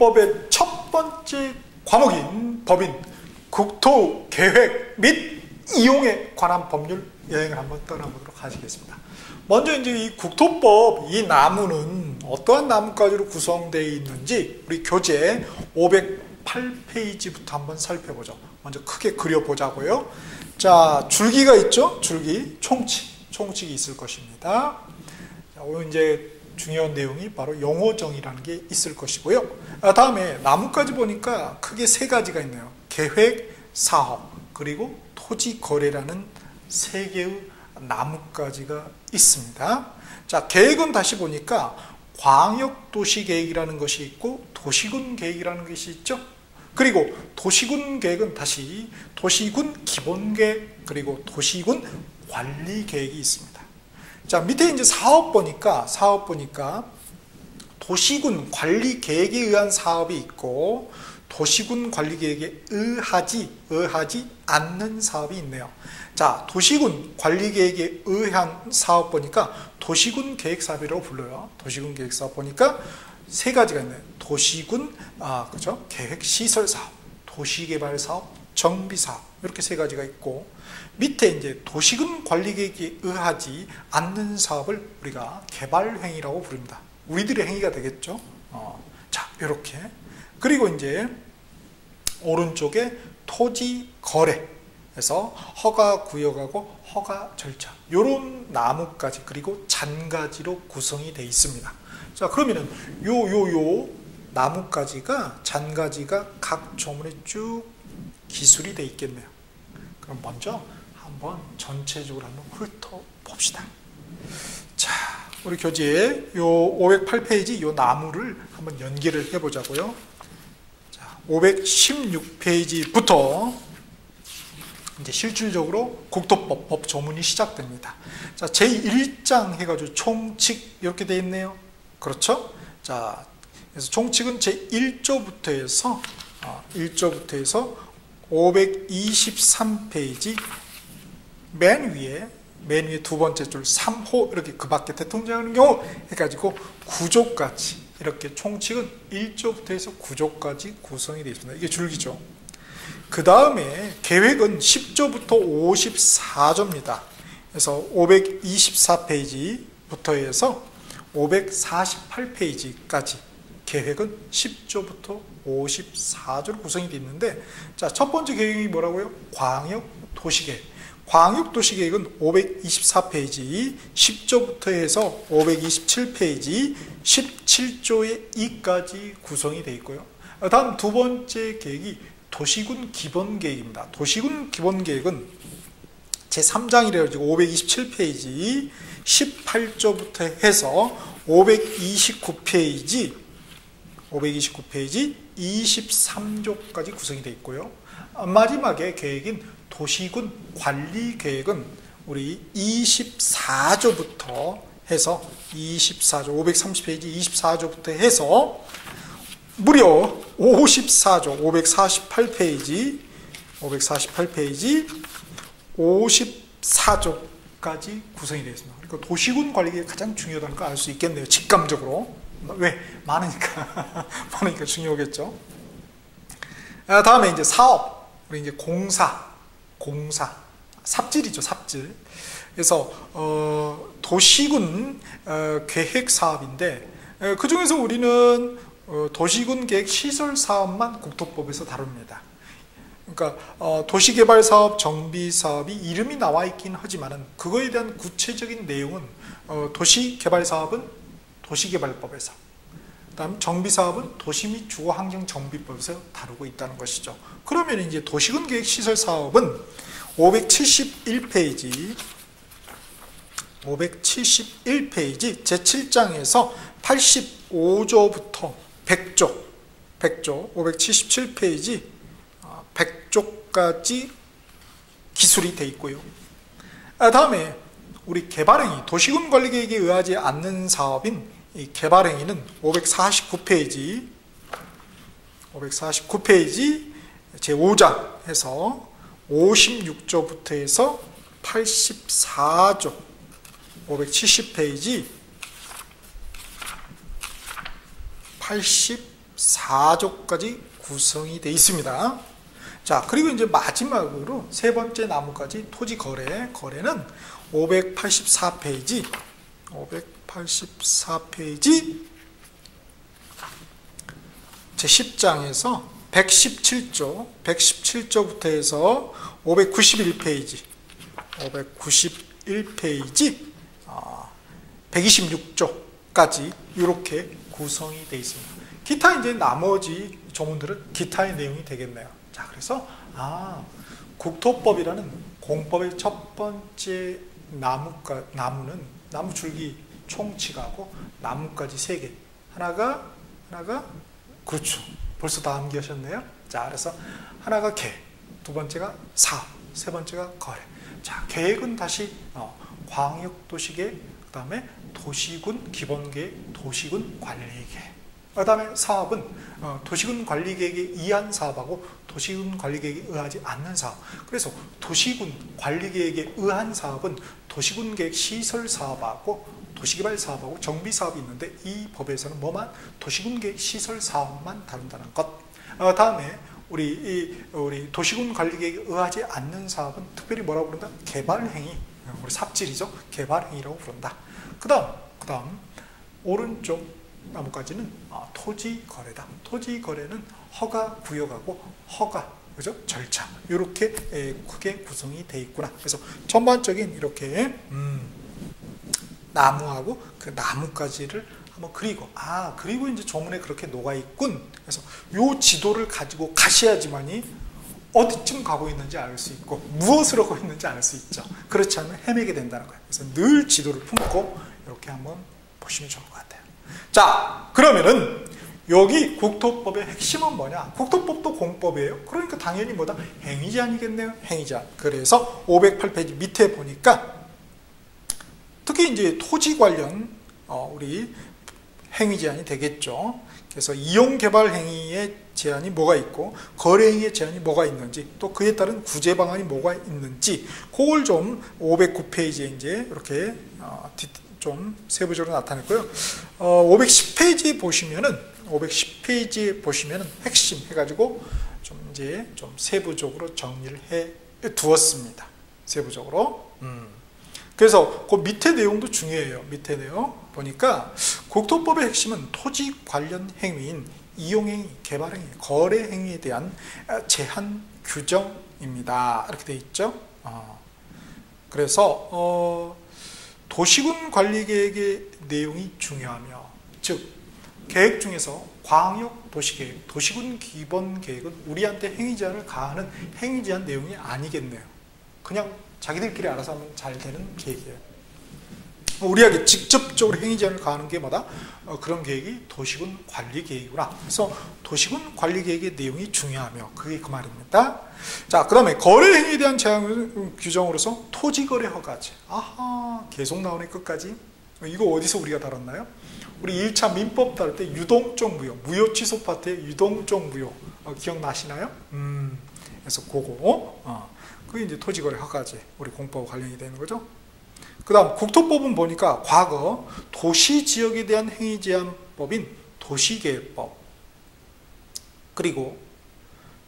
국토법의 첫 번째 과목인 법인 국토계획 및 이용에 관한 법률 여행을 한번 떠나보도록 하시겠습니다. 먼저 이제 이 국토법, 이 나무는 어떠한 나뭇가지로 구성되어 있는지 우리 교재 508페이지부터 한번 살펴보죠. 먼저 크게 그려보자고요. 자, 줄기가 있죠? 줄기, 총칙이 있을 것입니다. 자, 오늘 이제 중요한 내용이 바로 용어정의라는 게 있을 것이고요. 다음에 나뭇가지 보니까 크게 세 가지가 있네요. 계획, 사업, 그리고 토지 거래라는 세 개의 나뭇가지가 있습니다. 자, 계획은 다시 보니까 광역도시계획이라는 것이 있고 도시군 계획이라는 것이 있죠. 그리고 도시군 계획은 다시 도시군 기본계획, 그리고 도시군 관리계획이 있습니다. 자, 밑에 이제 사업 보니까 도시군 관리계획에 의한 사업이 있고 도시군 관리계획에 의하지 않는 사업이 있네요. 자, 도시군 관리계획에 의한 사업 보니까 도시군 계획사업이라고 불러요. 도시군 계획사업 보니까 세 가지가 있네요. 도시군 그죠? 계획시설사업, 도시개발사업, 정비사업, 이렇게 세 가지가 있고, 밑에 이제 도시군 관리계획에 의하지 않는 사업을 우리가 개발행위라고 부릅니다. 우리들의 행위가 되겠죠. 자, 이렇게. 그리고 이제 오른쪽에 토지 거래에서 허가 구역하고 허가 절차, 이런 나뭇가지 그리고 잔가지로 구성이 되어 있습니다. 자, 그러면은 요 나뭇가지가, 잔가지가 각 조문에 쭉 기술이 되어 있겠네요. 그럼 먼저 한번 전체적으로 한번 훑어봅시다. 자, 우리 교재에 요 508페이지 요 나무를 한번 연결을 해보자고요. 자, 516페이지부터 이제 실질적으로 국토법 법 조문이 시작됩니다. 자, 제1장 해가지고 총칙 이렇게 되어 있네요. 그렇죠? 자, 그래서 총칙은 제1조부터 해서 523페이지 맨 위에 두 번째 줄 3호 이렇게 그 밖에 대통령하는 경우 해가지고 9조까지, 이렇게 총칙은 1조부터 해서 9조까지 구성이 되어 있습니다. 이게 줄기죠. 그 다음에 계획은 10조부터 54조입니다. 그래서 524페이지부터 해서 548페이지까지 계획은 10조부터 54조로 구성이 되어 있는데, 자, 첫 번째 계획이 뭐라고요? 광역도시계획. 광역도시계획은 524페이지 10조부터 해서 527페이지 17조의 2까지 구성이 되어 있고요. 다음 두 번째 계획이 도시군 기본계획입니다. 도시군 기본계획은 제3장이라고 527페이지 18조부터 해서 529페이지 23조까지 구성이 되어 있고요. 마지막에 계획인 도시군 관리계획은 우리 24조부터 해서 530페이지 24조부터 해서 무려 54조 548페이지 54조까지 구성이 되어 있습니다. 그러니까 도시군 관리계획이 가장 중요하다는 걸 알 수 있겠네요. 직감적으로. 왜? 많으니까 중요하겠죠. 다음에 이제 사업, 우리 이제 공사, 삽질이죠, 삽질. 그래서 도시군 계획 사업인데, 그 중에서 우리는 도시군 계획 시설 사업만 국토법에서 다룹니다. 그러니까 도시개발 사업, 정비 사업이 이름이 나와 있긴 하지만은 그거에 대한 구체적인 내용은 도시개발 사업은 도시개발법에서, 그다음 정비 사업은 도시 및 주거 환경 정비법에서 다루고 있다는 것이죠. 그러면 이제 도시군 계획 시설 사업은 571페이지 제7장에서 85조부터 100조 577페이지 100조까지 기술이 되어 있고요. 다음에 우리 개발행위, 도시군 관리계획에 의하지 않는 사업인 이 개발행위는 549페이지 제5장 해서 56조부터 해서 84조 570페이지 4조까지 구성이 되어 있습니다. 자, 그리고 이제 마지막으로 세 번째 나무까지 토지 거래는 584페이지 제10장에서 117조부터 해서 591페이지 126조까지 이렇게 구성이 되어 있습니다. 기타 이제 나머지 조문들은 기타의 내용이 되겠네요. 자, 그래서 국토법이라는 공법의 첫 번째 나무는 나무 줄기 총칙하고 나무까지 3개. 하나가 그렇죠. 벌써 다 암기하셨네요. 자, 그래서 하나가 계, 두 번째가 사업, 세 번째가 거래. 자, 계획은 다시 광역도시계획, 그 다음에 도시군 기본계획, 도시군 관리계획. 그 다음에 사업은 도시군 관리계획에 의한 사업하고 도시군 관리계획에 의하지 않는 사업. 그래서 도시군 관리계획에 의한 사업은 도시군 계획 시설 사업하고 도시개발 사업하고 정비 사업이 있는데 이 법에서는 뭐만 도시군 계획 시설 사업만 다룬다는 것. 다음에 우리 도시군 관리계획에 의하지 않는 사업은 특별히 뭐라고 부른다? 개발행위. 우리 삽질이죠. 개발행위라고 부른다. 그다음 오른쪽 나무까지는 토지 거래다. 토지 거래는 허가 구역하고 허가, 그죠? 절차 이렇게 크게 구성이 돼 있구나. 그래서 전반적인 이렇게 나무하고 그 나무까지를 한번 그리고 그리고 이제 조문에 그렇게 녹아 있군. 그래서 요 지도를 가지고 가셔야지만이 어디쯤 가고 있는지 알 수 있고 무엇을 하고 있는지 알 수 있죠. 그렇지 않으면 헤매게 된다는 거예요. 그래서 늘 지도를 품고 이렇게 한번 보시면 좋을 것 같아요. 자, 그러면은 여기 국토법의 핵심은 뭐냐? 국토법도 공법이에요. 그러니까 당연히 뭐다? 행위제한이겠네요. 행위제한. 그래서 508페이지 밑에 보니까 특히 이제 토지 관련 우리 행위 제한이 되겠죠. 그래서 이용 개발 행위의 제한이 뭐가 있고 거래 행위의 제한이 뭐가 있는지 또 그에 따른 구제 방안이 뭐가 있는지 그걸 좀 509페이지에 이제 이렇게 좀 세부적으로 나타냈고요. 510페이지 보시면은 핵심 해가지고 좀 이제 좀 세부적으로 정리를 해 두었습니다. 세부적으로. 그래서 그 밑에 내용도 중요해요. 밑에 내용 보니까 국토법의 핵심은 토지 관련 행위인 이용행위, 개발행위, 거래행위에 대한 제한 규정입니다. 이렇게 되어 있죠. 그래서 도시군 관리계획의 내용이 중요하며, 즉 계획 중에서 광역 도시계획, 도시군 기본계획은 우리한테 행위제한을 가하는 행위제한 내용이 아니겠네요. 그냥 자기들끼리 알아서 하면 잘 되는 계획이에요. 우리에게 직접적으로 행위제한을 가하는 게 뭐다? 그런 계획이 도시군 관리계획이구나. 그래서 도시군 관리계획의 내용이 중요하며 그게 그 말입니다. 자, 그 다음에 거래행위에 대한 제한 규정으로서 토지거래 허가제. 계속 나오네 끝까지. 이거 어디서 우리가 다뤘나요? 우리 1차 민법 다룰 때 유동적 무효, 무효 취소 파트의 유동적 무효 기억나시나요? 그래서 그거 그게 이제 토지거래 허가제, 우리 공법 관련이 되는 거죠. 그 다음 국토법은 보니까 과거 도시지역에 대한 행위제한법인 도시계획법, 그리고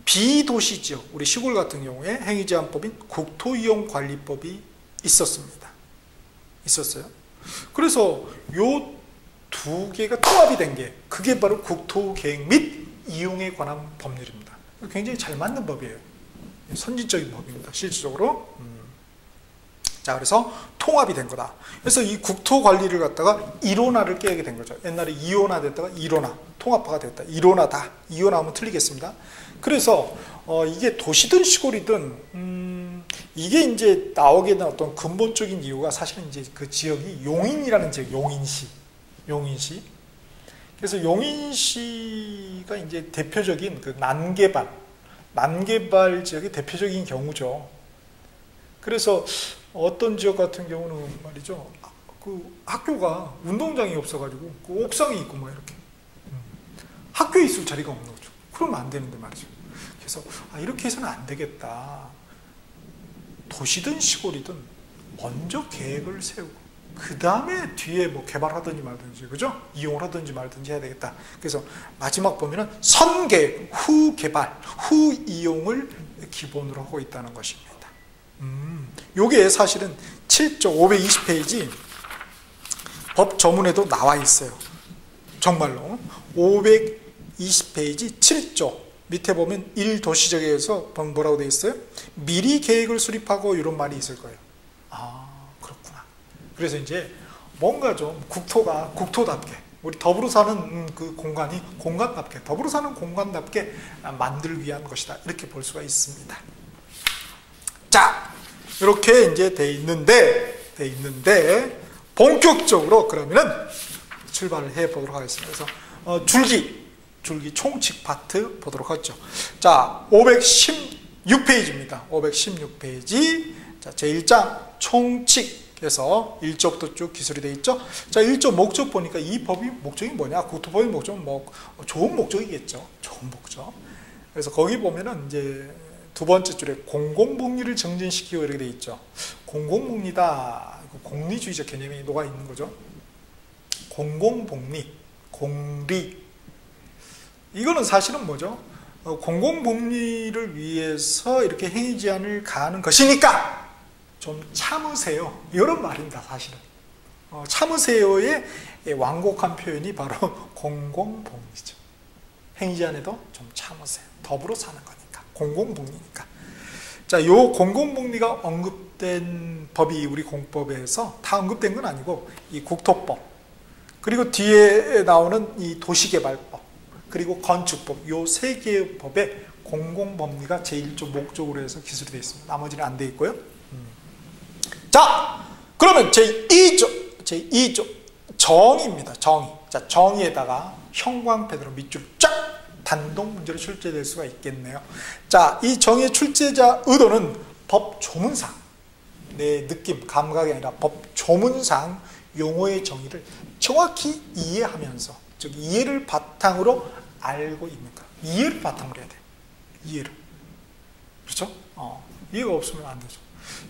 비도시지역, 우리 시골 같은 경우에 행위제한법인 국토이용관리법이 있었습니다. 있었어요. 그래서 요 두 개가 통합이 된 게 그게 바로 국토계획 및 이용에 관한 법률입니다. 굉장히 잘 맞는 법이에요. 선진적인 법입니다. 실질적으로. 자, 그래서 통합이 된 거다. 그래서 이 국토관리를 갖다가 1호나를 깨게 된 거죠. 옛날에 2호나 됐다가 1호나, 통합화가 됐다. 1호나다. 2호나하면 틀리겠습니다. 그래서 이게 도시든 시골이든 이게 이제 나오게 된 어떤 근본적인 이유가 사실은 이제 그 지역이 용인이라는 지역, 용인시. 그래서 용인시가 이제 대표적인 그 난개발 지역의 대표적인 경우죠. 그래서 어떤 지역 같은 경우는 말이죠, 그 학교가 운동장이 없어가지고 그 옥상이 있고 뭐 이렇게 학교에 있을 자리가 없는 거죠. 그러면 안 되는데 말이죠. 그래서 이렇게 해서는 안 되겠다. 도시든 시골이든 먼저 계획을 세우고 그 다음에 뒤에 뭐 개발하든지 말든지, 그죠? 이용을 하든지 말든지 해야 되겠다. 그래서 마지막 보면은 선계, 후 개발, 후 이용을 기본으로 하고 있다는 것입니다. 요게 사실은 7조 520페이지 법 조문에도 나와 있어요. 정말로 520페이지 7조 밑에 보면 1도시적에서 뭐라고 되어 있어요? 미리 계획을 수립하고 이런 말이 있을 거예요. 아, 그렇구나. 그래서 이제 뭔가 좀 국토가 국토답게, 우리 더불어 사는 그 공간이 공간답게, 더불어 사는 공간답게 만들기 위한 것이다, 이렇게 볼 수가 있습니다. 자, 이렇게 이제 돼 있는데 본격적으로 그러면은 출발을 해 보도록 하겠습니다. 그래서 줄기 총칙 파트 보도록 하죠. 자, 516페이지입니다. 516페이지. 자, 제1장 총칙에서 1조부터 쭉 기술이 되어 있죠. 자, 1조 목적 보니까 이 법이 목적이 뭐냐? 국토법의 목적은 뭐 좋은 목적이겠죠. 좋은 목적. 그래서 거기 보면은 이제 두 번째 줄에 공공복리를 증진시키고 이렇게 되어 있죠. 공공복리다. 공리주의적 개념이 녹아 있는 거죠. 공공복리, 공리. 이거는 사실은 뭐죠? 공공복리를 위해서 이렇게 행위제한을 가하는 것이니까 좀 참으세요, 이런 말입니다. 사실은 참으세요의 완곡한 표현이 바로 공공복리죠. 행위제한에도 좀 참으세요. 더불어 사는 거니까, 공공복리니까. 자, 요 공공복리가 언급된 법이 우리 공법에서 다 언급된 건 아니고 이 국토법, 그리고 뒤에 나오는 이 도시개발법, 그리고 건축법, 요 세 개의 법에 공공법리가 제1조 목적으로 해서 기술이 되어 있습니다. 나머지는 안 되어 있고요. 자, 그러면 제2조 정의입니다. 정의. 자, 정의에다가 형광펜으로 밑줄 쫙 단독 문제로 출제될 수가 있겠네요. 자, 이 정의의 출제자 의도는 법 조문상, 내 느낌, 감각이 아니라 법 조문상 용어의 정의를 정확히 이해하면서, 즉 이해를 바탕으로 알고 있는 것. 이해를 바탕으로 해야 돼요. 이해를. 그렇죠? 이해가 없으면 안 되죠.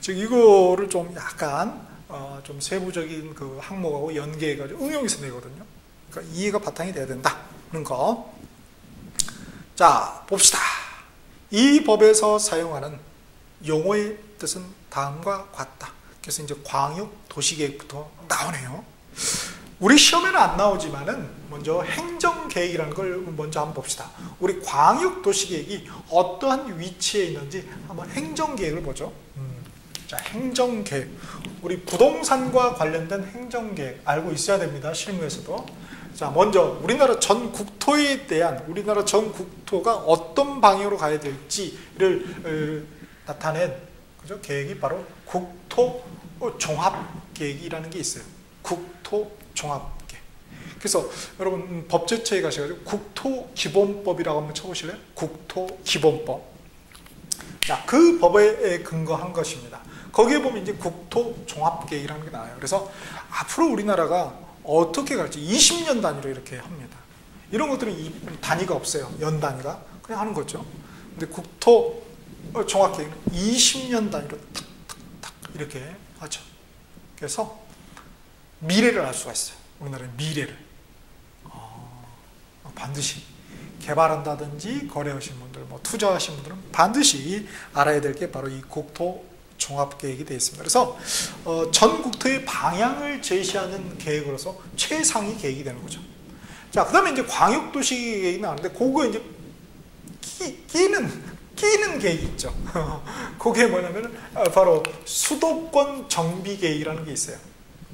즉 이거를 좀 약간 좀 세부적인 그 항목하고 연계해가지고 응용해서 내거든요. 그러니까 이해가 바탕이 돼야 된다는 거. 자, 봅시다. 이 법에서 사용하는 용어의 뜻은 다음과 같다. 그래서 이제 광역 도시계획부터 나오네요. 우리 시험에는 안 나오지만은 먼저 행정계획이라는 걸 먼저 한번 봅시다. 우리 광역 도시계획이 어떠한 위치에 있는지 한번 행정계획을 보죠. 자, 행정계획. 우리 부동산과 관련된 행정계획 알고 있어야 됩니다. 실무에서도. 자, 먼저 우리나라 전 국토에 대한, 우리나라 전 국토가 어떤 방향으로 가야 될지를 나타낸, 그죠? 계획이 바로 국토종합계획이라는 게 있어요. 국토종합계획. 그래서 여러분 법제처에 가셔가지고 국토기본법이라고 한번 쳐보실래요? 국토기본법. 자, 그 법에 근거한 것입니다. 거기에 보면 이제 국토종합계획이라는 게 나와요. 그래서 앞으로 우리나라가 어떻게 갈지 20년 단위로 이렇게 합니다. 이런 것들은 단위가 없어요. 연 단위가. 그냥 하는 거죠. 근데 국토종합계획은 20년 단위로 탁탁탁 이렇게 하죠. 그래서 미래를 알 수가 있어요. 우리나라의 미래를. 반드시 개발한다든지 거래하신 분들, 뭐 투자하신 분들은 반드시 알아야 될 게 바로 이 국토종합계획이 되어 있습니다. 그래서 전 국토의 방향을 제시하는 계획으로서 최상위 계획이 되는 거죠. 자, 그 다음에 이제 광역도시 계획이 나오는데, 그거 이제 끼는 계획이 있죠. 그게 뭐냐면 바로 수도권 정비 계획이라는 게 있어요.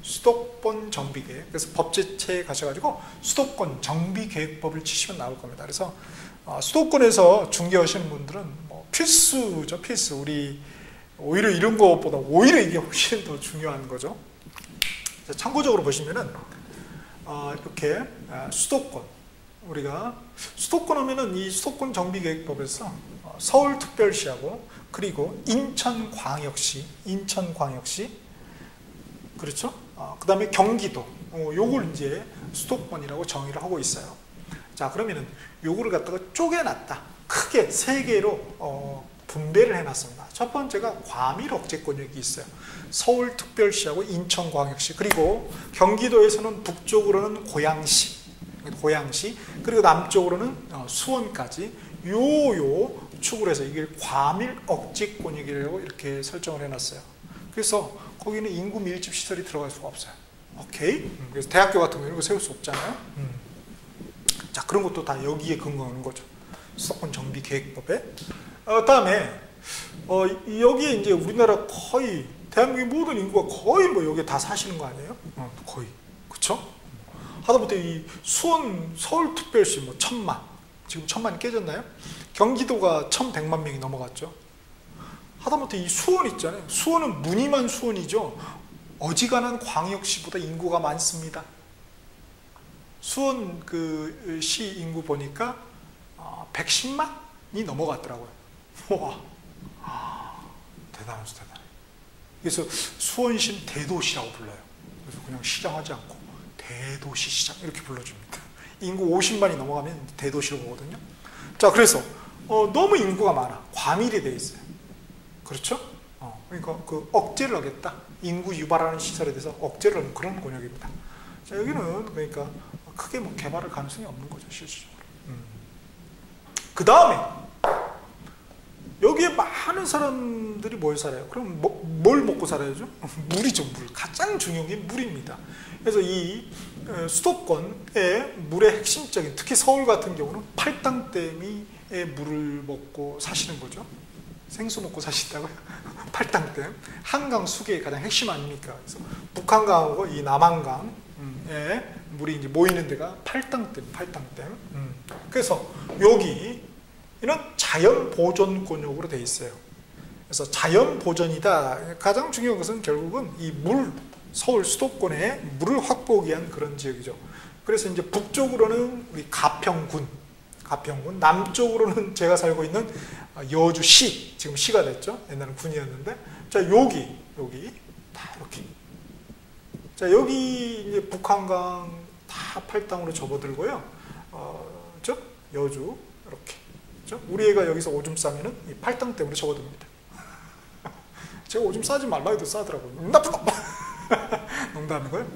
수도권 정비 계획. 그래서 법제처에 가셔가지고 수도권 정비 계획법을 치시면 나올 겁니다. 그래서 수도권에서 중개하시는 분들은 뭐 필수죠, 필수. 우리 오히려 이런 것보다 오히려 이게 훨씬 더 중요한 거죠. 참고적으로 보시면은 이렇게 수도권, 우리가 수도권 하면은 이 수도권 정비계획법에서 서울특별시하고 그리고 인천광역시, 그렇죠? 그 다음에 경기도, 요걸 이제 수도권이라고 정의를 하고 있어요. 자, 그러면은 요거를 갖다가 쪼개놨다. 크게 세 개로 분배를 해놨습니다. 첫 번째가 과밀 억제권역이 있어요. 서울특별시하고 인천광역시, 그리고 경기도에서는 북쪽으로는 고양시, 그리고 남쪽으로는 수원까지 요 축으로 해서 이게 과밀 억제권역이라고 이렇게 설정을 해놨어요. 그래서 거기는 인구 밀집 시설이 들어갈 수가 없어요. 오케이? 그래서 대학교 같은 거 이런 거 세울 수 없잖아요. 자, 그런 것도 다 여기에 근거하는 거죠. 수도권 정비 계획법에. 다음에 여기에 이제 우리나라 거의 대한민국의 모든 인구가 거의 뭐 여기에 다 사시는 거 아니에요? 거의. 그쵸? 하다못해 이 서울특별시 뭐 1000만, 지금 1000만이 깨졌나요? 경기도가 1100만 명이 넘어갔죠. 하다못해 이 수원 있잖아요. 수원은 무늬만 수원이죠. 어지간한 광역시보다 인구가 많습니다. 수원 그 시 인구 보니까 110만이 넘어갔더라고요. 와, 대단하죠, 대단해. 그래서 수원시는 대도시라고 불러요. 그래서 그냥 시장하지 않고 대도시 시장 이렇게 불러줍니다. 인구 50만이 넘어가면 대도시로 보거든요. 자, 그래서 너무 인구가 많아. 과밀이 돼 있어요. 그렇죠? 그러니까 그 억제를 하겠다. 인구 유발하는 시설에 대해서 억제를 하는 그런 권역입니다. 자, 여기는 그러니까 크게 뭐 개발할 가능성이 없는 거죠, 실질적으로. 그 다음에 여기에 많은 사람들이 뭘 살아요? 그럼 뭘 먹고 살아야죠? 물이죠, 물. 가장 중요한 게 물입니다. 그래서 이 수도권의 물의 핵심적인, 특히 서울 같은 경우는 팔당댐의 물을 먹고 사시는 거죠. 생수 먹고 사신다고요? 팔당댐. 한강 수계의 가장 핵심 아닙니까? 그래서 북한강하고 이 남한강에 물이 이제 모이는 데가 팔당댐. 그래서 여기는 자연 보존권역으로 되어 있어요. 그래서 자연 보존이다. 가장 중요한 것은 결국은 이 서울 수도권에 물을 확보하기 위한 그런 지역이죠. 그래서 이제 북쪽으로는 우리 가평군, 남쪽으로는 제가 살고 있는 여주시, 지금 시가 됐죠. 옛날은 군이었는데, 자, 여기 다 이렇게. 자, 여기 이제 북한강 다 팔당으로 접어들고요. 여주 이렇게. 그렇죠? 우리 애가 여기서 오줌 싸면은 이 팔당 때문에 접어듭니다. 제가 오줌 싸지 말라 해도 싸더라고요. 나쁜 놈! 농담이고요.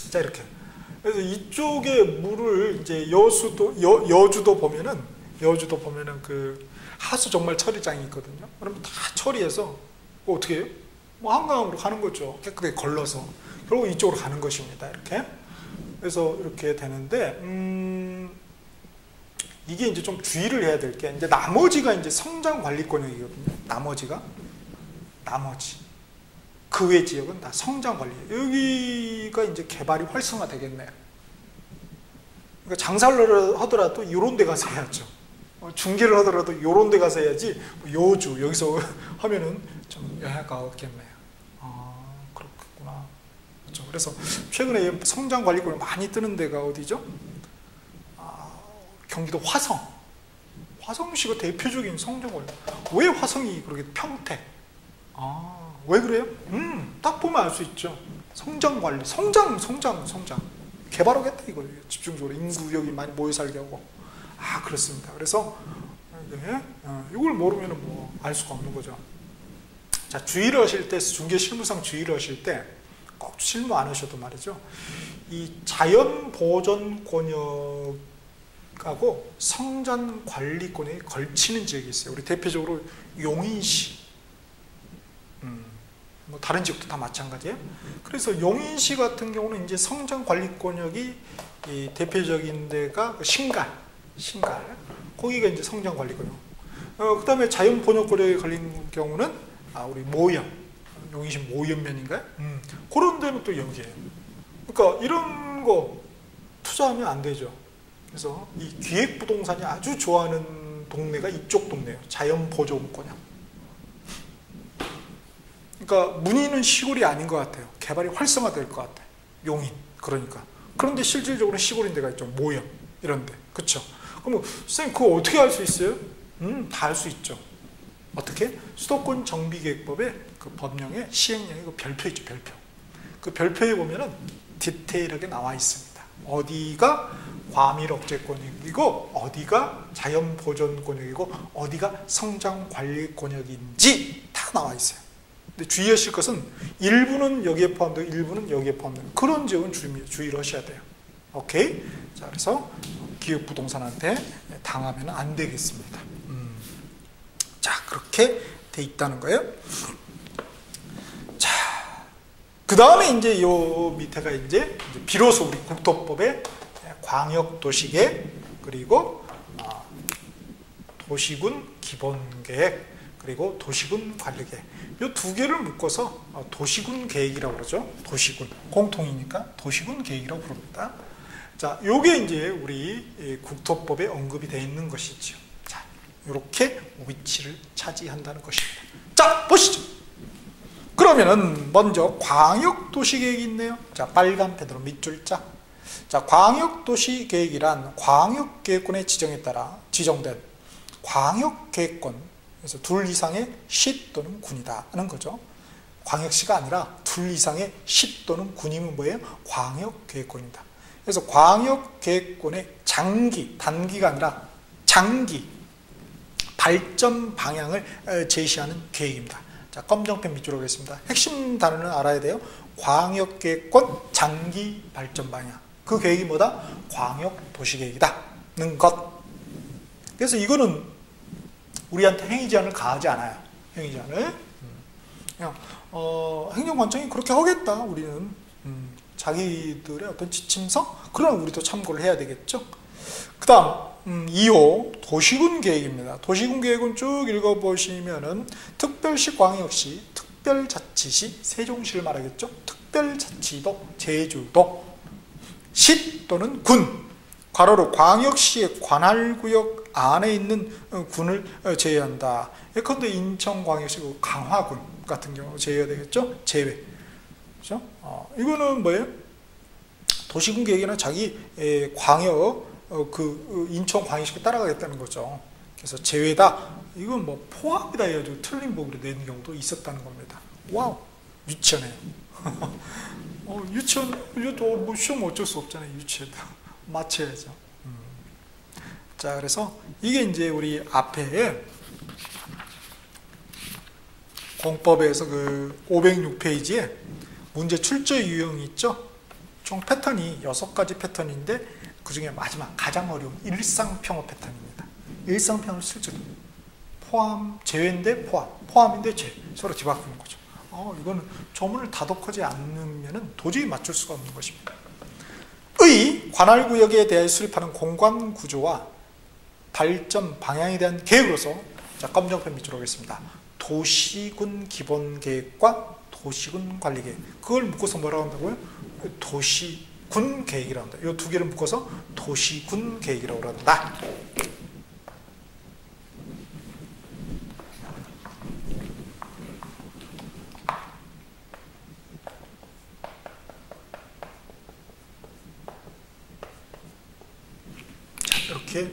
자, 이렇게. 그래서 이쪽에 물을 이제 여주도 보면은 그 하수 정말 처리장이 있거든요. 그러면 다 처리해서 뭐 어떻게 해요? 뭐 한강으로 가는 거죠. 깨끗하게 걸러서. 그리고 이쪽으로 가는 것입니다. 이렇게. 그래서 이렇게 되는데, 이게 이제 좀 주의를 해야 될 게, 이제 나머지가 이제 성장관리권역이거든요. 나머지. 그 외 지역은 다 성장관리. 여기가 이제 개발이 활성화 되겠네요. 그러니까 장사를 하더라도 이런 데 가서 해야죠. 중개를 하더라도 이런 데 가서 해야지, 여주, 여기서 하면은 좀 영향가 없겠네요. 그렇구나. 그렇죠. 그래서 최근에 성장관리권이 많이 뜨는 데가 어디죠? 경기도 화성시가 대표적인 성장관리. 왜 화성이 그렇게 평택? 왜 그래요? 딱 보면 알 수 있죠. 성장관리, 성장. 개발하겠다 이거예요. 집중적으로 인구 여기 많이 모여 살게 하고. 그렇습니다. 그래서 이걸 모르면 뭐 알 수가 없는 거죠. 자, 주의를 하실 때, 중개 실무상 주의를 하실 때 꼭 실무 안 하셔도 말이죠. 이 자연 보존 권역하고 성장 관리권에 걸치는 지역이 있어요. 우리 대표적으로 용인시. 뭐 다른 지역도 다 마찬가지예요. 그래서 용인시 같은 경우는 이제 성장 관리권역이 이 대표적인 데가 신갈. 거기가 이제 성장 관리권역. 그 다음에 자연 번역권역에 걸린 경우는 우리 모염. 용인시 모염면인가요? 그런 데는 또 여기에요. 그러니까 이런 거 투자하면 안 되죠. 그래서 이 기획부동산이 아주 좋아하는 동네가 이쪽 동네예요. 자연보존권역. 그러니까 문의는 시골이 아닌 것 같아요. 개발이 활성화될 것 같아요. 용인. 그러니까. 그런데 실질적으로 시골인 데가 있죠. 모염. 이런 데. 그쵸? 그럼 선생님 그거 어떻게 할 수 있어요? 다 할 수 있죠. 어떻게? 수도권 정비계획법의 그 법령의 시행령의 그 별표 있죠. 별표. 그 별표에 보면은 디테일하게 나와 있습니다. 어디가 과밀 억제 권역이고 어디가 자연 보존 권역이고 어디가 성장 관리 권역인지 다 나와 있어요. 근데 주의하실 것은 일부는 여기에 포함되고 일부는 여기에 포함되는 그런 지역은 주의를 하셔야 돼요. 오케이? 자, 그래서 기획부동산한테 당하면 안 되겠습니다. 자, 그렇게 돼 있다는 거예요. 자, 그 다음에 이제 요 밑에가 이제 비로소 우리 국토법의 광역도시계획 그리고 도시군 기본계획 그리고 도시군 관리계획 이 두 개를 묶어서 도시군 계획이라고 그러죠. 도시군 공통이니까 도시군 계획이라고 부릅니다. 자, 요게 이제 우리 국토법에 언급이 되어 있는 것이죠. 자, 이렇게 위치를 차지한다는 것입니다. 자, 보시죠. 그러면은 먼저 광역도시계획이 있네요. 자, 빨간 펜으로 밑줄 자. 자, 광역도시계획이란 광역계획권의 지정에 따라 지정된 광역계획권 그래서 둘 이상의 시 또는 군이다 하는 거죠. 광역시가 아니라 둘 이상의 시 또는 군이면 뭐예요? 광역계획권입니다. 그래서 광역계획권의 장기, 단기가 아니라 장기 발전 방향을 제시하는 계획입니다. 자, 검정펜 밑줄로 하겠습니다. 핵심 단어는 알아야 돼요. 광역계획권 장기 발전 방향. 그 계획이 뭐다? 광역도시계획이다는 것. 그래서 이거는 우리한테 행위제한을 가하지 않아요. 행위제한을. 그냥 행정관청이 그렇게 하겠다. 우리는 자기들의 어떤 지침서? 그럼 우리도 참고를 해야 되겠죠. 그 다음 2호 도시군 계획입니다. 도시군 계획은 쭉 읽어보시면은 특별시, 광역시, 특별자치시, 세종시를 말하겠죠. 특별자치도, 제주도, 시 또는 군, 괄호로 광역시의 관할구역 안에 있는 군을 제외한다. 예컨대 인천광역시 강화군 같은 경우 제외가 되겠죠. 제외. 그렇죠? 이거는 뭐예요? 도시군 계획이나 자기 광역 그 인천광역시가 따라가겠다는 거죠. 그래서 제외다. 이건 뭐 포함이다 해가지고 틀린 법으로 내는 경우도 있었다는 겁니다. 와우, 유치하네요. 유치원 이것도 뭐 시험 어쩔 수 없잖아요. 유치해도 맞춰야죠. 자, 그래서 이게 이제 우리 앞에 공법에서 그 506페이지에 문제 출제 유형이 있죠. 총 패턴이 6가지 패턴인데 그 중에 마지막 가장 어려운 일상평어 패턴입니다. 일상평어를 실제로 포함, 제외인데 포함, 포함인데 제외 서로 뒤바꾸는 거죠. 이거는 조문을 다독하지 않으면 도저히 맞출 수가 없는 것입니다. 의 관할구역에 대해 수립하는 공간구조와 발전 방향에 대한 계획으로서 자, 검정펜 밑으로 오겠습니다. 도시군 기본계획과 도시군 관리계획 그걸 묶어서 뭐라고 한다고요? 도시군 계획이라고 한다. 이 두 개를 묶어서 도시군 계획이라고 한다. 이렇게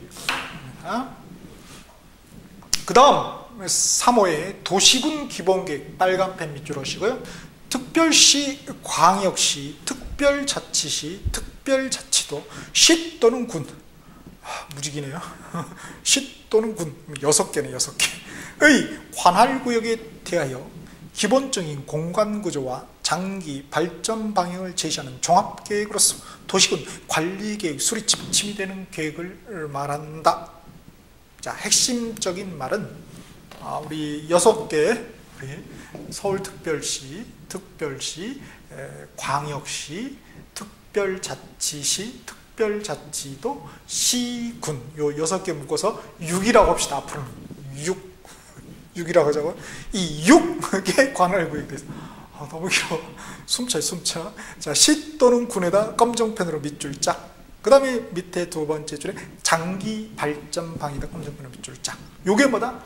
그 다음 3호의 도시군 기본계획 빨간 펜 밑줄 하시고요. 특별시, 광역시, 특별자치시, 특별자치도, 시 또는 군 무직이네요. 시 또는 군 6개네 6개의 관할구역에 대하여 기본적인 공간구조와 장기 발전 방향을 제시하는 종합계획으로서 도시군 관리계획 수립 지침이 되는 계획을 말한다. 자, 핵심적인 말은 우리 6개 우리 서울특별시, 특별시, 광역시, 특별자치시, 특별자치도, 시군 요 6개 묶어서 6이라고 합시다. 앞으로는 6이라고 하자고. 이 6개 관할구역에 대해서 너무 길어. 숨차. 자, 시 또는 군에다 검정펜으로 밑줄 짝. 그 다음에 밑에 두 번째 줄에 장기 발전 방향이다. 검정펜으로 밑줄 짝. 요게 뭐다?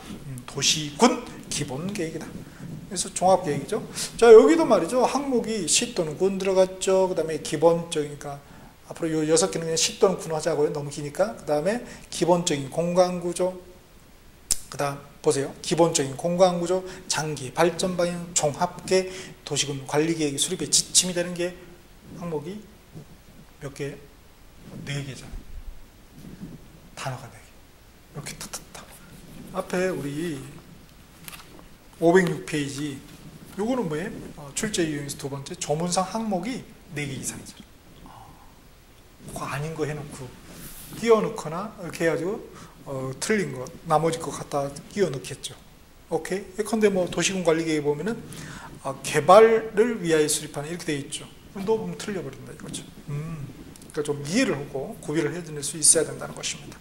도시군 기본계획이다. 그래서 종합계획이죠. 자, 여기도 말이죠. 항목이 시 또는 군 들어갔죠. 그 다음에 기본적이니까 앞으로 요 6개는 그냥 시 또는 군 하자고요. 너무 기니까. 그 다음에 기본적인 공간구조. 그 다음 보세요. 기본적인 공간구조, 장기 발전 방향, 종합계, 도시군 관리계획 수립에 지침이 되는 게 항목이 몇 개? 4개잖아요. 단어가 4개. 이렇게 탁탁탁. 앞에 우리 506페이지 요거는 뭐예요? 출제 유형에서 두 번째 조문상 항목이 4개 이상이죠. 그거 아닌 거 해놓고 끼워 넣거나 이렇게 해가지고 틀린 거 나머지 거 갖다 끼워 넣겠죠. 오케이? 예컨대 뭐 도시군 관리계획에 보면은 개발을 위하여 수립하는 이렇게 돼 있죠. 너 보면 틀려버린다 이거죠. 그러니까 좀 이해를 하고 구비를 해낼 수 있어야 된다는 것입니다.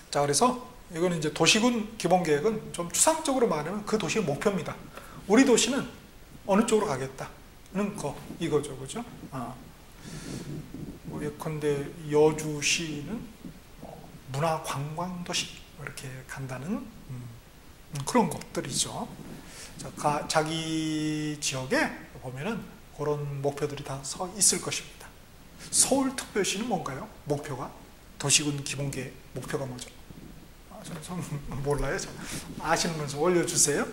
자, 그래서 이거는 이제 도시군 기본계획은 좀 추상적으로 말하면 그 도시의 목표입니다. 우리 도시는 어느 쪽으로 가겠다는 거 이거죠, 그죠? 뭐 예컨대 여주시는 문화 관광 도시 이렇게 간다는 그런 것들이죠. 자, 자기 지역에 보면은 그런 목표들이 다 서 있을 것입니다. 서울특별시는 뭔가요? 목표가? 도시군 기본계획 목표가 뭐죠? 저는 몰라요. 아시는 분 좀 올려주세요.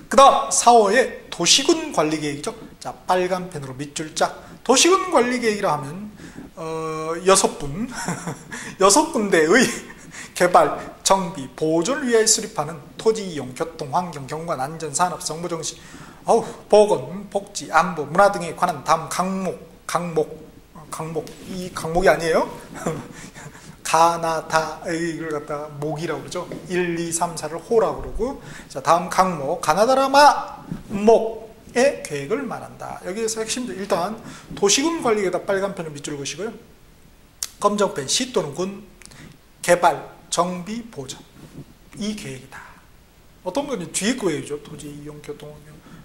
그 다음 4호의 도시군 관리계획이죠. 자, 빨간 펜으로 밑줄자. 도시군 관리계획이라 하면 6분 6군데의 개발, 정비, 보존을 위해 수립하는 토지 이용, 교통, 환경, 경관, 안전, 산업, 정보 정신, 보건, 복지, 안보, 문화 등에 관한 다음 강목 이 강목이 아니에요. 가나다 이걸 갖다가 목이라고 그러죠. 1, 2, 3, 4를 호라고 그러고, 자, 다음 강목 가나다라마 목의 계획을 말한다. 여기에서 핵심도 일단 도시군 관리에다 빨간 펜을 밑줄 그시고요. 검정펜 시 또는 군 개발, 정비, 보전 이 계획이다. 어떤 분이 뒤에 거예요. 토지 이용, 교통,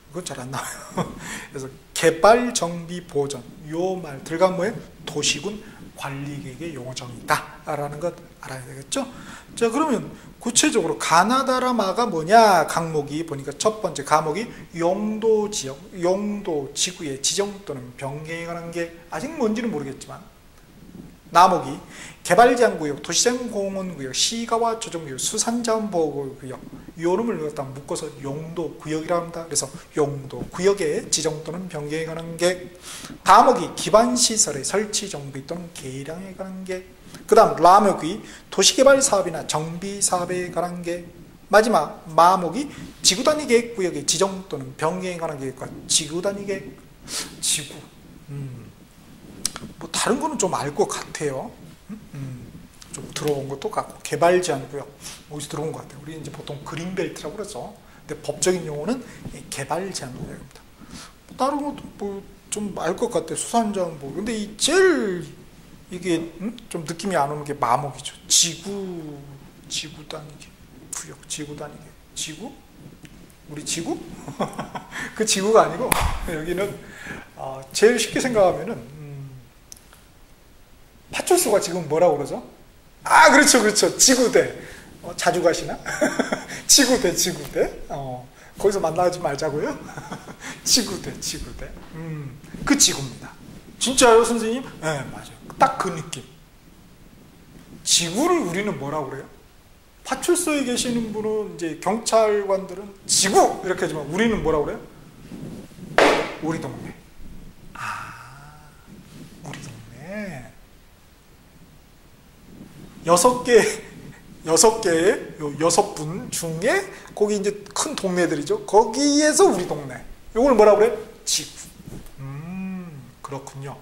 그건 잘 안 나와요. 그래서 개발, 정비, 보전 요 말 들어간 뭐예요? 도시군 관리계획의 용어정의다 라는 것 알아야 되겠죠. 자, 그러면 구체적으로 가나다라마가 뭐냐 강목이 보니까 첫 번째 과목이 용도 지역, 용도 지구의 지정 또는 변경에 관한 게 아직 뭔지는 모르겠지만, 나목이 개발제한구역, 도시재생공원구역, 시가와 조정구역, 수산자원보호구역 요놈을 갖다 묶어서 용도구역이라고 합니다. 그래서 용도구역의 지정 또는 변경에 관한 게, 다목이 기반시설의 설치 정비 또는 개량에 관한 게, 그 다음 라목이 도시개발사업이나 정비사업에 관한 게, 마지막 마목이 지구단위 계획구역의 지정 또는 변경에 관한 계획과 지구단위 계획, 지구 뭐 다른 거는 좀 알 것 같아요. 좀 들어온 것도 같고, 개발 제한구역 어디서 들어온 것 같아요. 우리 이제 보통 그린벨트라고 그러죠. 근데 법적인 용어는 개발 제한구역입니다. 다른 것도 뭐 좀 알 것 같아요. 수산자원보. 근데 이 제일 이게 좀 느낌이 안 오는 게 마목이죠. 지구 단위계 구역, 지구 단위계 지구? 우리 지구? 그 지구가 아니고 여기는 제일 쉽게 생각하면은 파출소가 지금 뭐라고 그러죠? 그렇죠. 지구대. 자주 가시나? 지구대. 거기서 만나지 말자고요? 지구대. 그 지구입니다. 진짜요, 선생님? 네, 맞아요. 딱 그 느낌. 지구를 우리는 뭐라고 그래요? 파출소에 계시는 분은, 이제 경찰관들은 지구! 이렇게 하지만 우리는 뭐라고 그래요? 우리 동네. 우리 동네. 6개의 6분 중에 거기 이제 큰 동네들이죠. 거기에서 우리 동네. 이걸 뭐라고 그래? 지구. 그렇군요.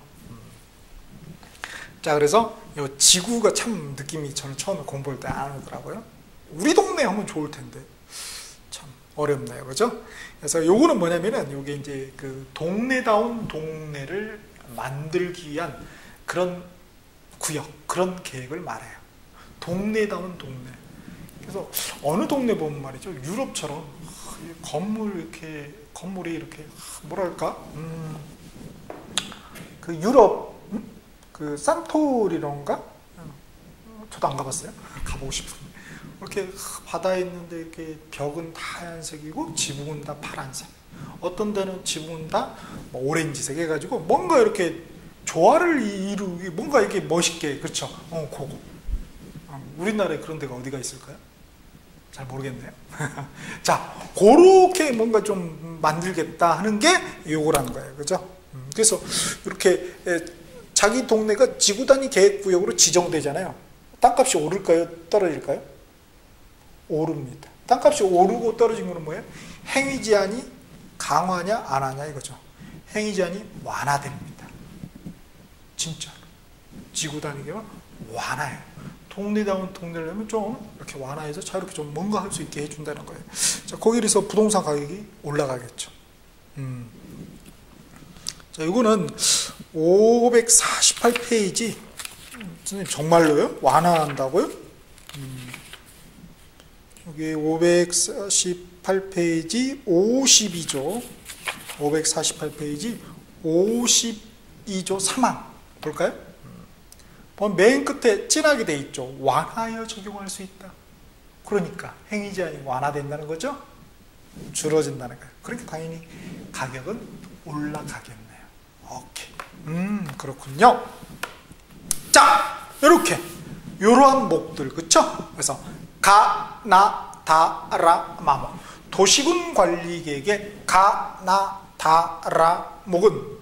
자, 그래서 이 지구가 참 느낌이 저는 처음에 공부할 때 안 오더라고요. 우리 동네 하면 좋을 텐데 참 어렵네요, 그죠? 그래서 요거는 뭐냐면은 요게 이제 그 동네다운 동네를 만들기 위한 그런 구역, 그런 계획을 말해요. 동네다운 동네. 그래서 어느 동네 보면 말이죠, 유럽처럼 건물이 이렇게 뭐랄까, 그 유럽 그 산토리론가? 저도 안 가봤어요. 가보고 싶은데 이렇게 바다에 있는데 이렇게 벽은 다 하얀색이고 지붕은 다 파란색. 어떤 데는 지붕은 다 뭐 오렌지색 해가지고 뭔가 이렇게 조화를 이루기, 뭔가 이렇게 멋있게, 그렇죠? 그거. 우리나라에 그런 데가 어디가 있을까요? 잘 모르겠네요. 자, 그렇게 뭔가 좀 만들겠다 하는 게 요거라는 거예요. 그죠? 그래서 이렇게 자기 동네가 지구단위 계획구역으로 지정되잖아요. 땅값이 오를까요? 떨어질까요? 오릅니다. 땅값이 오르고 떨어진 거는 뭐예요? 행위 제한이 강화냐 안 하냐 이거죠. 행위 제한이 완화됩니다. 진짜 지구단위 계획은 완화해요. 동네다운 동네를 하면 좀 이렇게 완화해서 자유롭게 좀 뭔가 할 수 있게 해준다는 거예요. 자, 거기에서 부동산 가격이 올라가겠죠. 자, 이거는 548페이지. 선생님, 정말로요? 완화한다고요? 여기 548페이지 50이죠. 548페이지 52조 3항. 볼까요? 맨 끝에 진하게 돼 있죠. 완화하여 적용할 수 있다. 그러니까 행위 제한이 완화된다는 거죠. 줄어진다는 거예요. 그러니까 당연히 가격은 올라가겠네요. 오케이. 그렇군요. 자, 이렇게 이러한 목들, 그쵸? 그래서 가, 나, 다, 라, 마목. 도시군 관리계획의 가, 나, 다, 라, 마목은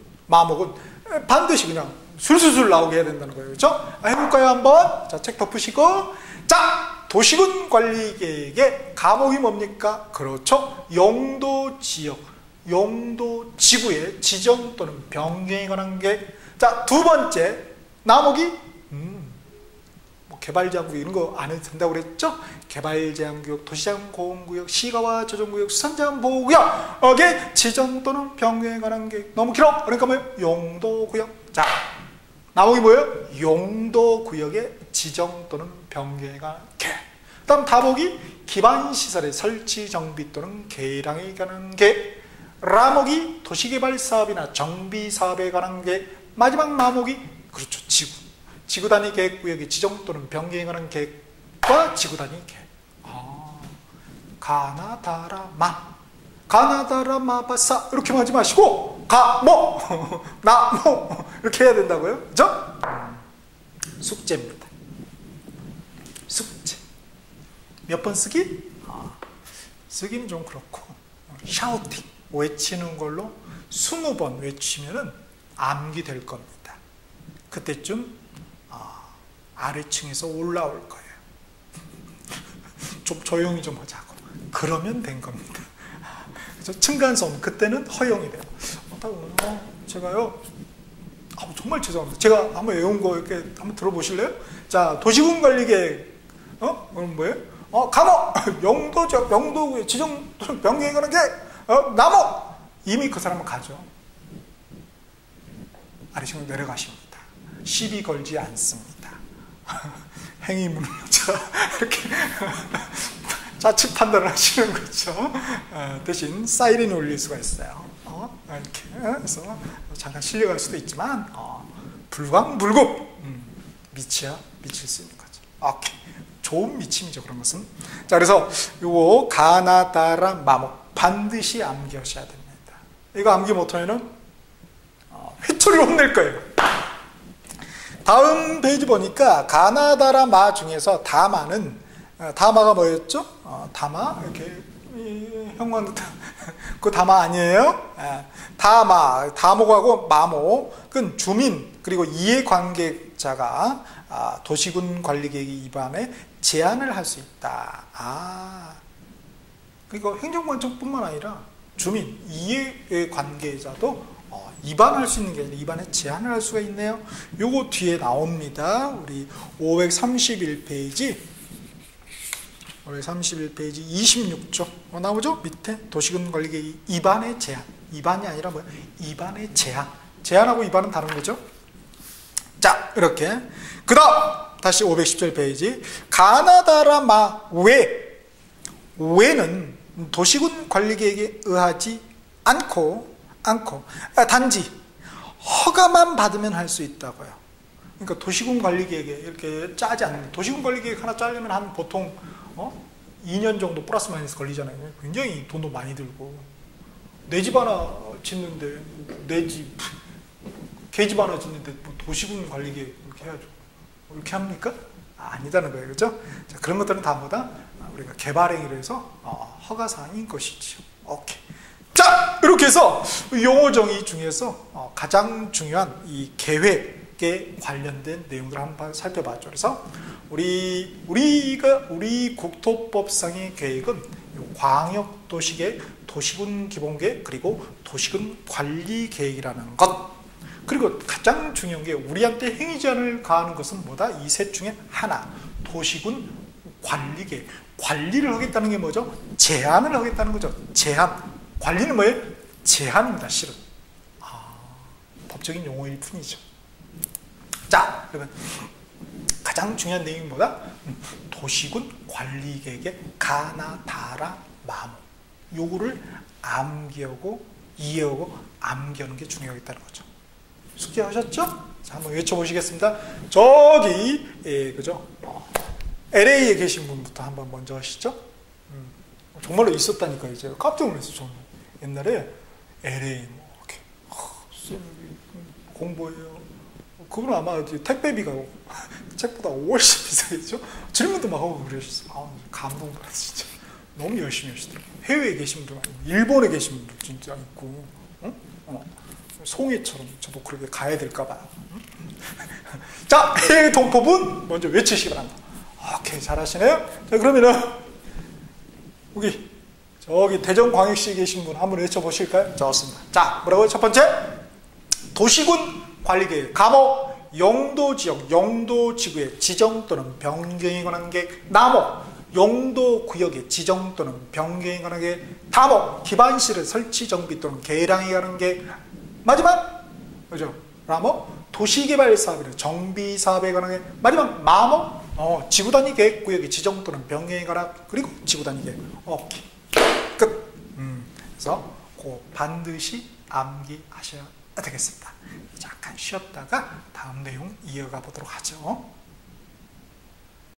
반드시 그냥 술술술 나오게 해야 된다는 거예요. 그렇죠? 해볼까요, 한번? 자, 책 덮으시고. 자, 도시군 관리계획의 가목이 뭡니까? 그렇죠. 용도 지역, 용도 지구의 지정 또는 변경에 관한 계획. 자, 두 번째, 나목이 뭐 개발제한구역 이런 거 안 해도 된다고 그랬죠? 개발제한구역, 도시제한보호구역, 시가와 조정구역, 수산제한보호구역의 지정 또는 변경에 관한 계획. 너무 길어. 그러니까 뭐예요? 용도구역. 자, 나목이 뭐예요? 용도구역의 지정 또는 변경에 관한 계획. 다음 다목이 기반시설의 설치, 정비 또는 개량에 관한 계획. 라목이 도시개발사업이나 정비사업에 관한 계획. 마지막 마목이 그렇죠, 지구단위 계획구역의 지정 또는 변경에 관한 계획과 지구단위 계획. 가나다라마, 가나다라마바사 이렇게 하지 마시고 가모, 나모 이렇게 해야 된다고요. 그죠? 숙제입니다. 숙제. 몇 번 쓰기? 쓰기는 좀 그렇고 샤우팅, 외치는 걸로 20번 외치면은 암기될 겁니다. 그때쯤 아래층에서 올라올 거예요. 좀 조용히 좀 하자고. 그러면 된 겁니다. 그래서 층간소음 그때는 허용이 돼요. 제가요. 정말 죄송합니다. 제가 한번 외운 거 이렇게 한번 들어보실래요? 자, 도시군 관리계획. 그럼 뭐예요? 감옥, 용도적, 용도 지정 변경에 관한 계획. 나무. 이미 그 사람은 가죠. 아래층으로 내려가십니다. 시비 걸지 않습니다. 행위문을 이렇게 자칫 판단을 하시는 거죠. 대신 사이렌이 울릴 수가 있어요. 이렇게 해서 잠깐 실려갈 수도 있지만 불광불급 미쳐야 미칠 수 있는 거죠. 오케이. 좋은 미침이죠, 그런 것은. 자, 그래서 요거 가나다라 마목 반드시 암기하셔야 됩니다. 이거 암기 못하면은 회초리로 혼낼 거예요. 다음 페이지 보니까 가나다라 마 중에서 다마는 다마가 뭐였죠? 다마 이렇게 형광 그 다마 아니에요? 다마, 다목하고 마목은 주민 그리고 이해관계자가 도시군 관리계획 위반에 제한을 할 수 있다. 그러니까 행정관청뿐만 아니라 주민, 이해관계자도 위반할 수 있는 게 아니라 위반에 제한을 할 수가 있네요. 요거 뒤에 나옵니다. 우리 531페이지 26조 나오죠? 밑에 도시군 관리계획 위반의 제한. 위반이 아니라 뭐야? 위반의 제한. 제한하고 위반은 다른 거죠? 자, 이렇게. 그 다음 다시 517페이지 가나다라 마 외는 도시군 관리계획에 의하지 않고 단지 허가만 받으면 할 수 있다고요. 그러니까 도시군 관리계획에 이렇게 짜지 않는, 도시군 관리계획 하나 짜려면 한 보통 2년 정도 플러스 마이너스 걸리잖아요. 굉장히 돈도 많이 들고 내 집 하나 짓는데 내 집 계집 하나 짓는데 뭐 도시군 관리계획 이렇게 해야죠. 이렇게 합니까? 아니다는 거예요. 그렇죠? 자, 그런 것들은 다 뭐다? 우리가 개발행위를 해서 허가사항인 것이죠. 오케이. 자, 이렇게 해서 용어 정의 중에서 가장 중요한 이 계획 게 관련된 내용들을 한번 살펴봤죠. 그래서 우리 국토법상의 계획은 광역도시계획, 도시군 기본계획, 그리고 도시군 관리계획이라는 것. 그리고 가장 중요한 게 우리한테 행위 제한을 가하는 것은 뭐다? 이 셋 중에 하나. 도시군 관리계획. 관리를 하겠다는 게 뭐죠? 제한을 하겠다는 거죠. 제한. 관리는 뭐예요? 제한입니다. 실은. 법적인 용어일 뿐이죠. 자, 그러면 가장 중요한 내용이 뭐다? 도시군 관리계획의 가나, 다라, 마모. 요거를 암기하고 이해하고 암기하는 게 중요하겠다는 거죠. 숙제하셨죠? 자, 한번 외쳐보시겠습니다. 저기, 그죠? LA에 계신 분부터 한번 먼저 하시죠. 정말로 있었다니까요. 제가 깜짝 놀랐어요. 저는 옛날에 LA 뭐 이렇게 공부해요. 그건 아마 택배비가 책보다 훨씬 비싸겠죠? 질문도 막 하고 그러셨어요. 감동받았어요. 진짜 너무 열심히 하시더라고요. 해외에 계신 분들, 일본에 계신 분들 진짜 있고, 송이처럼 저도 그렇게 가야 될까봐요. 자, 해외 동법은 먼저 외치시기 바랍니다. 오케이, 잘하시네요. 자, 그러면은 저기 대전광역시에 계신 분 한번 외쳐보실까요? 좋습니다. 자, 뭐라고요? 첫 번째, 도시군 관리계획, 감호, 용도지역, 용도지구의 지정 또는 변경에 관한 계획, 남호, 용도구역의 지정 또는 변경에 관한 계획, 다모, 기반시설 설치 정비 또는 개량에 관한 계획, 마지막, 그죠? 라모, 도시개발사업의 정비사업에 관한 계획, 마지막, 마모, 지구단위 계획 구역의 지정 또는 변경에 관한, 그리고 지구단위 계획. 오케이. 끝. 그래서 반드시 암기하셔야 되겠습니다. 잠깐 쉬었다가 다음 내용 이어가 보도록 하죠.